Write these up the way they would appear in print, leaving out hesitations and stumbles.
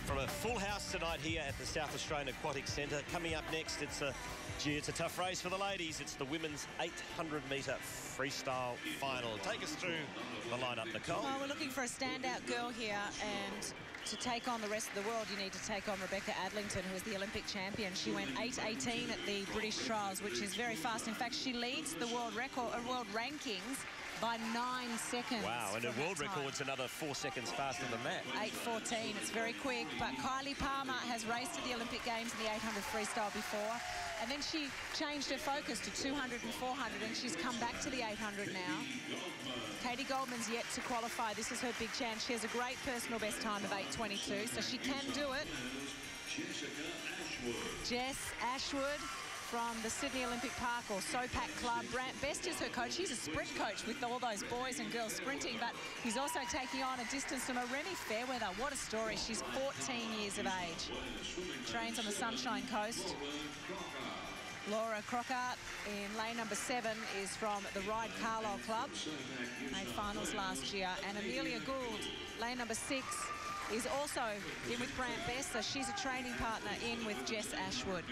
from a full house tonight here at the South Australian Aquatic Centre. Coming up next, it's a tough race for the ladies. It's the women's 800-metre freestyle final. Take us through the lineup, Nicole. Well, we're looking for a standout girl here, and to take on the rest of the world, you need to take on Rebecca Adlington, who is the Olympic champion. She went 8:18 at the British trials, which is very fast. In fact, she leads the world record, world rankings by 9 seconds. Wow, and her world record's another 4 seconds faster than that. 8:14, it's very quick. But KYLIE Palmer has raced at the Olympic Games in the 800 freestyle before, and then she changed her focus to 200 and 400, and she's come back to the 800 now. Katie Goldman's yet to qualify. This is her big chance. She has a great personal best time of 8:22, so she can do it. Jess Ashwood from the Sydney Olympic Park or SOPAC Club. Brant Best is her coach. He's a sprint coach with all those boys and girls sprinting, but he's also taking on a distance from a Remy Fairweather. What a story. She's 14 years of age. Trains on the Sunshine Coast. Laura Crockart in lane number 7 is from the Ride Carlisle Club. Made finals last year. And Amelia Gould, lane number 6, is also in with Brant Best, so she's a training partner in with Jess Ashwood.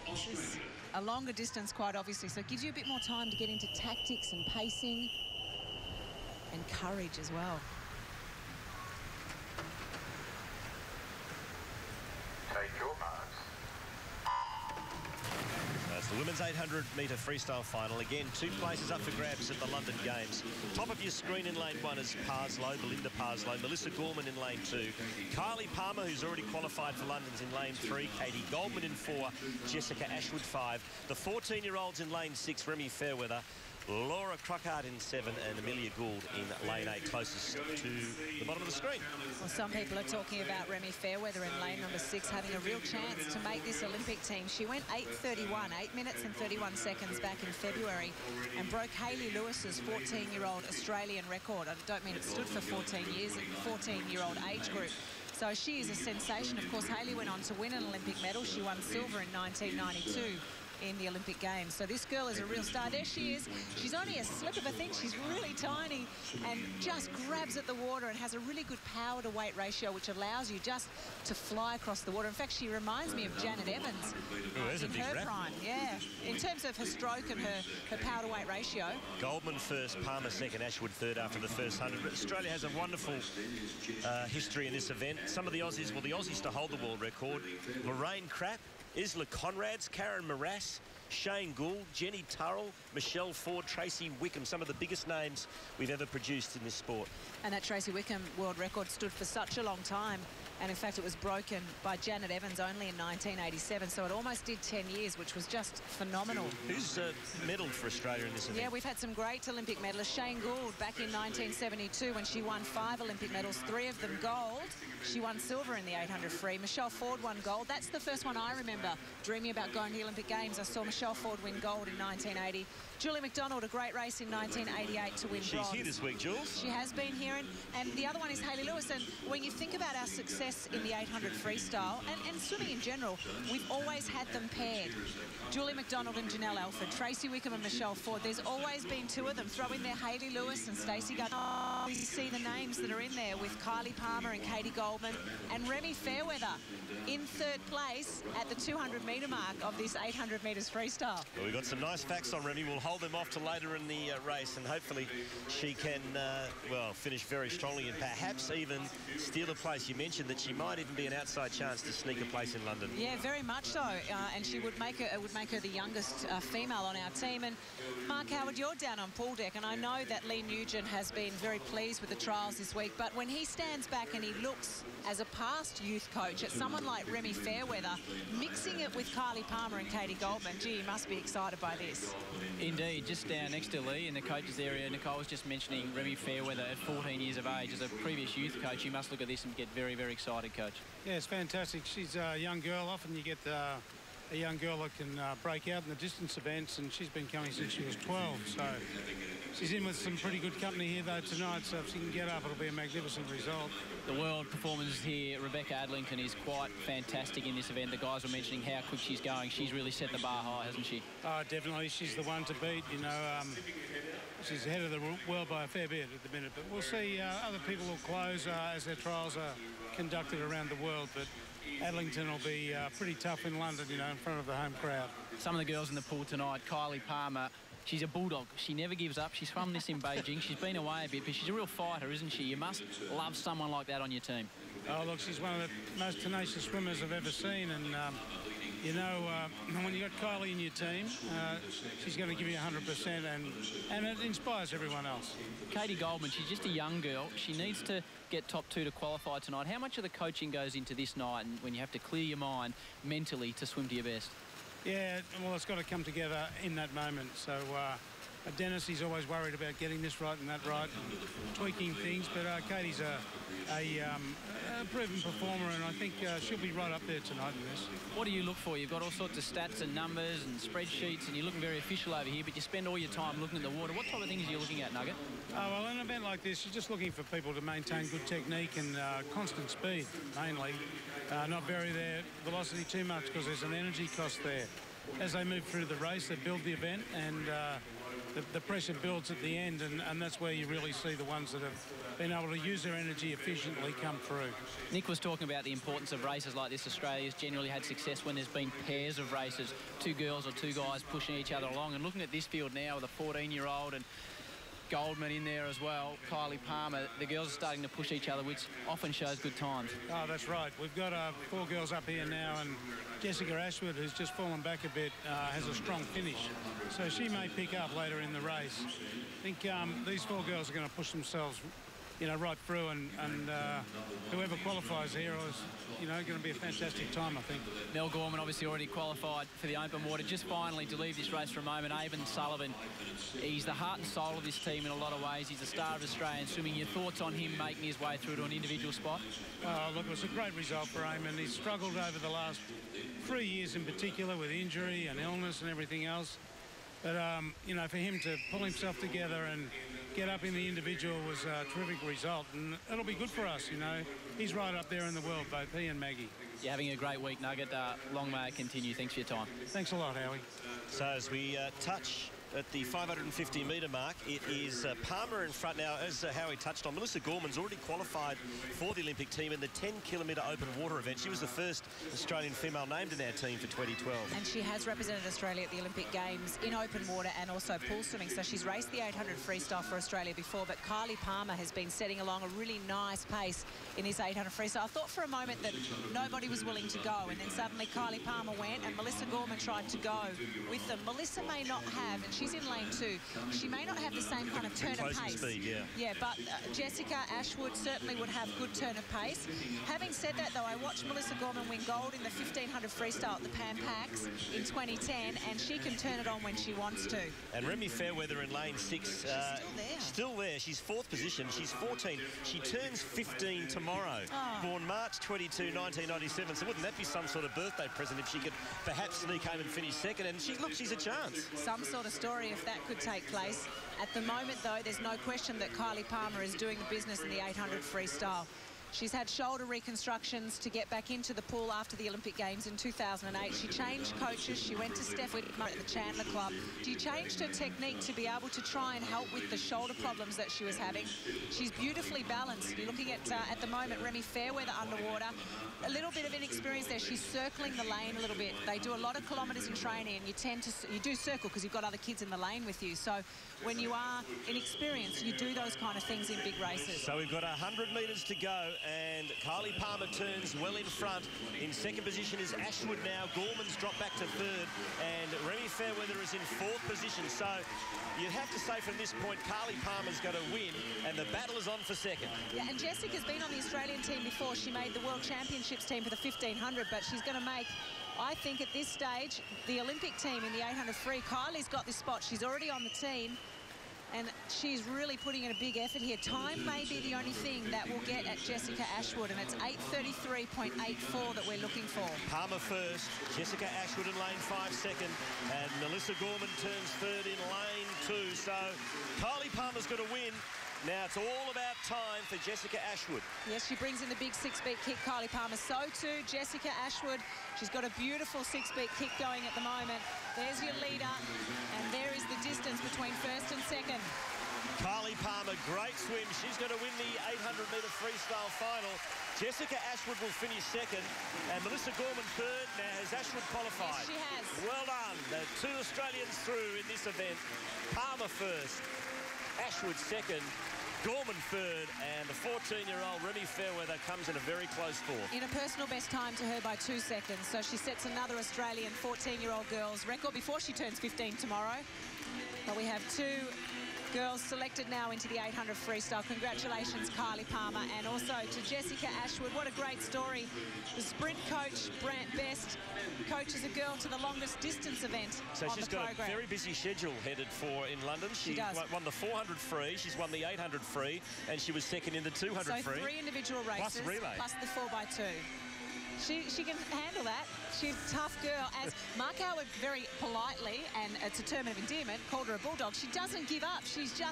This is a longer distance, quite obviously, so it gives you a bit more time to get into tactics and pacing and courage as well. Take your marks. It's the women's 800-metre freestyle final. Again, 2 places up for grabs at the London Games. Top of your screen in lane 1 is Parslow, Belinda Parslow. Melissa Gorman in lane 2. KYLIE Palmer, who's already qualified for London's, in lane 3. Katie Goldman in 4. Jessica Ashwood 5. The 14-year-olds in lane 6, Remy Fairweather. Laura Crockart in 7 and Amelia Gould in lane 8, closest to the bottom of the screen. Well, some people are talking about Remy Fairweather in lane number 6 having a real chance to make this Olympic team. She went 8:31, 8 minutes and 31 seconds back in February, and broke Hayley Lewis's 14-year-old Australian record. I don't mean it stood for 14 years, 14-year-old age group. So she is a sensation. Of course, Hayley went on to win an Olympic medal. She won silver in 1992. In the Olympic Games. So this girl is a real star. There she is. She's only a slip of a thing. She's really tiny and just grabs at the water and has a really good power to weight ratio, which allows you just to fly across the water. In fact, she reminds me of Janet Evans in her prime. Yeah, in terms of her stroke and her power to weight ratio. Goldman first, Palmer second, Ashwood third after the first 100. But Australia has a wonderful history in this event. Some of the Aussies, well, the Aussies to hold the world record. Lorraine Krapp, Isla Conrads, Karen Morass, Shane Gould, Jenny Turrell, Michelle Ford, Tracy Wickham, some of the biggest names we've ever produced in this sport. And that Tracy Wickham world record stood for such a long time. And in fact, it was broken by Janet Evans only in 1987. So it almost did 10 years, which was just phenomenal. Who's medalled for Australia in this event? Yeah, we've had some great Olympic medalists. Shane Gould back in 1972 when she won 5 Olympic medals, 3 of them gold. She won silver in the 800 free. Michelle Ford won gold. That's the first one I remember dreaming about going to the Olympic Games. I saw Michelle Ford win gold in 1980. Julie McDonald, a great race in 1988 to win bronze. She's here this week, Jules. She has been here, and the other one is Hayley Lewis. And when you think about our success in the 800 freestyle and swimming in general, we've always had them paired. Julie McDonald and Janelle Alford, Tracy Wickham and Michelle Ford. There's always been 2 of them. Throw in there Hayley Lewis and Stacey Gardner. Oh, you see the names that are in there with KYLIE Palmer and Katie Goldman and Remy Fairweather in 3rd place at the 200-metre mark of this 800 metres freestyle. Well, we've got some nice facts on Remy. We'll hold them off to later in the race, and hopefully she can, well, finish very strongly and perhaps even steal a place. You mentioned that she might even be an outside chance to sneak a place in London. Yeah, very much so, and she would make her the youngest female on our team. And Mark Howard, you're down on pool deck, and I know that Lee Nugent has been very pleased with the trials this week, but when he stands back and he looks as a past youth coach at someone like Remy Fairweather, mixing it with KYLIE Palmer and Katie Goldman, gee, he must be excited by this. Indeed, just down next to Lee in the coaches area. Nicole was just mentioning Remy Fairweather at 14 years of age. As a previous youth coach, you must look at this and get very, very excited, Coach. Yeah, it's fantastic. She's a young girl. Often you get a young girl that can break out in the distance events, and she's been coming since she was 12. So she's in with some pretty good company here, though, tonight. So if she can get up, it'll be a magnificent result. The world performance here, Rebecca Adlington, is quite fantastic in this event. The guys were mentioning how quick she's going. She's really set the bar high, hasn't she? Oh, definitely. She's the one to beat. You know, she's ahead of the world by a fair bit at the minute. But we'll see. Other people will close as their trials are conducted around the world. But Adlington will be pretty tough in London, you know, in front of the home crowd. Some of the girls in the pool tonight, KYLIE Palmer, she's a bulldog. She never gives up. She's from this in Beijing. She's been away a bit, but she's a real fighter, isn't she? You must love someone like that on your team. Oh, look, she's one of the most tenacious swimmers I've ever seen. And, you know, when you've got KYLIE in your team, she's going to give you 100%, and it inspires everyone else. Katie Goldman, she's just a young girl. She needs to get top 2 to qualify tonight. How much of the coaching goes into this night and when you have to clear your mind mentally to swim to your best? Yeah, well, it's got to come together in that moment. So Dennis, he's always worried about getting this right and that right, and tweaking things. But Katie's a proven performer, and I think she'll be right up there tonight in this. What do you look for? You've got all sorts of stats and numbers and spreadsheets, and you're looking very official over here, but you spend all your time looking at the water. What type of things are you looking at, Nugget? Oh, well, in an event like this, you're just looking for people to maintain good technique and constant speed, mainly. Not vary their velocity too much because there's an energy cost there. As they move through the race, they build the event, and the pressure builds at the end, and that's where you really see the ones that have been able to use their energy efficiently come through. Nick was talking about the importance of races like this. Australia's generally had success when there's been pairs of races, 2 girls or 2 guys pushing each other along. And looking at this field now with a 14-year-old and Goldman in there as well, KYLIE Palmer, the girls are starting to push each other, which often shows good times. Oh, that's right. We've got 4 girls up here now, and Jessica Ashwood, who's just fallen back a bit, has a strong finish. So she may pick up later in the race. I think these 4 girls are going to push themselves, you know, right through, and whoever qualifies here is, you know, going to be a fantastic time, I think. Mel Gorman obviously already qualified for the open water. Just finally, to leave this race for a moment, Eamon Sullivan, he's the heart and soul of this team in a lot of ways. He's the star of Australian swimming. Your thoughts on him making his way through to an individual spot? Oh, look, it was a great result for Eamon. He's struggled over the last 3 years in particular with injury and illness and everything else. But, you know, for him to pull himself together and get up in the individual was a terrific result, and it'll be good for us, you know. He's right up there in the world, both he and Maggie. You're having a great week, Nugget. Long may it continue. Thanks for your time. Thanks a lot, Howie. So as we touch at the 550-metre mark, it is Palmer in front now. As Howie touched on, Melissa Gorman's already qualified for the Olympic team in the 10-kilometre open water event. She was the first Australian female named in our team for 2012. And she has represented Australia at the Olympic Games in open water and also pool swimming. So she's raced the 800 freestyle for Australia before, but KYLIE Palmer has been setting along a really nice pace in this 800 freestyle. I thought for a moment that nobody was willing to go, and then suddenly KYLIE Palmer went and Melissa Gorman tried to go with them. Melissa may not have, and she's in lane 2, she may not have the same kind of turn of pace. Speed, yeah. Yeah, but Jessica Ashwood certainly would have good turn of pace. Having said that, though, I watched Melissa Gorman win gold in the 1500 freestyle at the Pan Pacs in 2010, and she can turn it on when she wants to. And Remy Fairweather in lane 6. She's still there. Still there. She's 4th position. She's 14. She turns 15 tomorrow. Oh. Born March 22, 1997. So wouldn't that be some sort of birthday present if she could perhaps sneak home and finish 2nd? And she's a chance. Some sort of story if that could take place. At the moment, though, there's no question that KYLIE Palmer is doing the business in the 800 freestyle. She's had shoulder reconstructions to get back into the pool after the Olympic Games in 2008. She changed coaches. She went to Steph Whitmer at the Chandler Club. She changed her technique to be able to try and help with the shoulder problems that she was having. She's beautifully balanced. You're looking at the moment, Remy Fairweather underwater. A little bit of inexperience there. She's circling the lane a little bit. They do a lot of kilometres in training, and you do circle because you've got other kids in the lane with you. So when you are inexperienced, you do those kind of things in big races. So we've got 100 metres to go, and KYLIE Palmer turns well in front. In 2nd position is Ashwood now. Gorman's dropped back to 3rd, and Remy Fairweather is in 4th position. So you'd have to say from this point, KYLIE Palmer's going to win, and the battle is on for 2nd. Yeah, and Jessica's been on the Australian team before. She made the World Championships team for the 1500, but she's going to make, I think at this stage, the Olympic team in the 800 free. KYLIE's got this spot. She's already on the team, and she's really putting in a big effort here. Time may be the only thing that will get at Jessica Ashwood, and it's 8:33.84 that we're looking for. Palmer first, Jessica Ashwood in lane 5 second, and Melissa Gorman turns 3rd in lane 2. So KYLIE Palmer's got to win. Now it's all about time for Jessica Ashwood. Yes, she brings in the big 6-beat kick, KYLIE Palmer. So too, Jessica Ashwood. She's got a beautiful 6-beat kick going at the moment. There's your leader, and there is the distance between first and second. KYLIE Palmer, great swim. She's going to win the 800-metre freestyle final. Jessica Ashwood will finish second, and Melissa Gorman third. Now, has Ashwood qualified? Yes, she has. Well done. The 2 Australians through in this event. Palmer first, Ashwood second, Gorman third, and the 14-year-old Remy Fairweather comes in a very close fourth. In a personal best time to her by 2 seconds, so she sets another Australian 14-year-old girl's record before she turns 15 tomorrow. But we have 2 girls selected now into the 800 freestyle. Congratulations, KYLIE Palmer, and also to Jessica Ashwood. What a great story. The sprint coach, Brant Best, coaches a girl to the longest distance event so on she's the program. got a very busy schedule headed for in London. She does. Won the 400 free, she's won the 800 free, and she was second in the 200 so free. 3 individual races, plus relay. plus the 4x2. She can handle that. She's a tough girl. As Mark Howard very politely, and it's a term of endearment, called her a bulldog. She doesn't give up. She's just